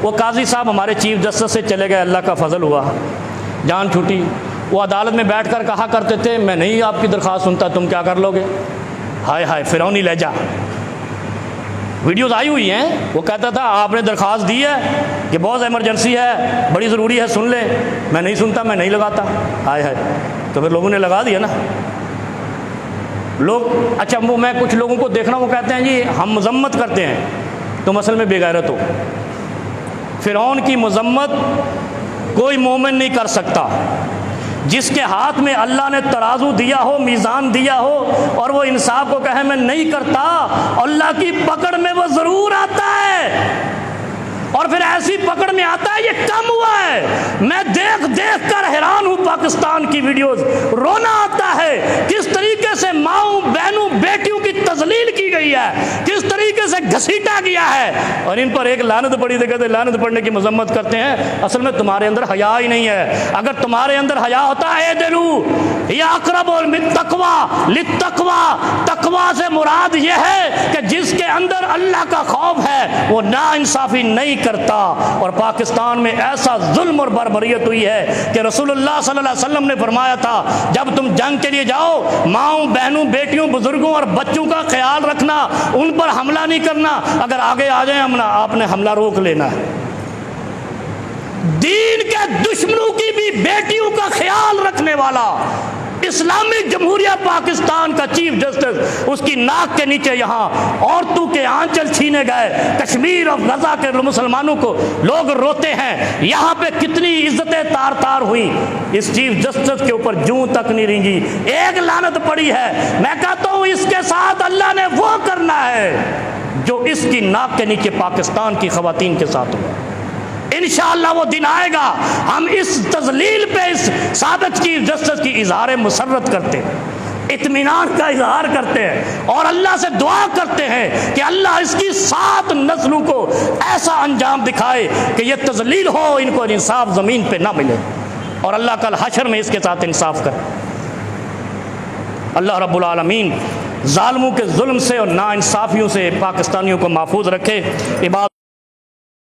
وہ قاضی صاحب ہمارے چیف جسٹس سے چلے گئے، اللہ کا فضل ہوا، جان چھوٹی۔ وہ عدالت میں بیٹھ کر کہا کرتے تھے میں نہیں آپ کی درخواست سنتا، تم کیا کر لو گے؟ ہائے ہائے فرعونی لہجہ، ویڈیوز آئی ہوئی ہیں۔ وہ کہتا تھا آپ نے درخواست دی ہے کہ بہت ایمرجنسی ہے، بڑی ضروری ہے، سن لیں، میں نہیں سنتا، میں نہیں لگاتا۔ ہائے ہائے، تو پھر لوگوں نے لگا دیا نا لوگ۔ اچھا وہ میں کچھ لوگوں کو دیکھنا، وہ کہتے ہیں جی ہم مذمت کرتے ہیں، تم اصل میں بے غیرت ہو۔ فرعون کی مذمت کوئی مومن نہیں کر سکتا۔ جس کے ہاتھ میں اللہ نے ترازو دیا ہو، میزان دیا ہو، اور وہ انصاف کو کہے میں نہیں کرتا، اللہ کی پکڑ میں وہ ضرور آتا ہے، اور پھر ایسی پکڑ میں آتا ہے یہ کم ہوا ہے۔ میں دیکھ دیکھ کر حیران ہوں پاکستان کی ویڈیوز، رونا آتا ہے کس طریقے سے ماؤں بہنوں بیٹیوں کی تذلیل کی گئی ہے، کس طریقے سے گھسیٹا گیا ہے، اور ان پر ایک لعنت پڑی، کہتے ہیں لعنت پڑنے کی مذمت کرتے ہیں۔ اصل میں تمہارے اندر حیا ہی نہیں ہے۔ اگر تمہارے اندر حیا ہوتا ہے دلو یا اقرب للتقوی، للتقوی، تقوی سے مراد یہ ہے کہ جس کے اندر اللہ کا خوف ہے وہ ناانصافی نہیں کرتا۔ اور پاکستان میں ایسا ظلم اور بربریت ہوئی ہے کہ رسول اللہ صلی اللہ علیہ وسلم نے فرمایا تھا جب تم جنگ کے لیے جاؤ ماؤں بہنوں بیٹیوں بزرگوں اور بچوں کا خیال رکھنا، ان پر حملہ نہیں کرنا، اگر آگے آ جائیں حملہ آپ نے حملہ روک لینا ہے۔ دین کے دشمنوں کی بھی بیٹیوں کا خیال رکھنے والا اسلامی جمہوریہ پاکستان کا چیف جسٹس، اس کی ناک کے نیچے یہاں عورتوں کے آنچل چھینے گئے، کشمیر اور غزہ کے مسلمانوں کو لوگ روتے ہیں، یہاں پہ کتنی عزتیں تار تار ہوئی، اس چیف جسٹس کے اوپر جوں تک نہیں رینگی، ایک لعنت پڑی ہے۔ میں کہتا ہوں اس کے ساتھ اللہ نے وہ کرنا ہے جو اس کی ناک کے نیچے پاکستان کی خواتین کے ساتھ ہوا۔ انشاءاللہ وہ دن آئے گا ہم اس تذلیل پہ اس سابق چیف جسٹس کی اظہار مسرت کرتے ہیں، اطمینان کا اظہار کرتے ہیں، اور اللہ سے دعا کرتے ہیں کہ اللہ اس کی 7 نسلوں کو ایسا انجام دکھائے کہ یہ تذلیل ہو، ان کو انصاف زمین پہ نہ ملے، اور اللہ کل حشر میں اس کے ساتھ انصاف کرے۔ اللہ رب العالمین ظالموں کے ظلم سے اور ناانصافیوں سے پاکستانیوں کو محفوظ رکھے۔ عباد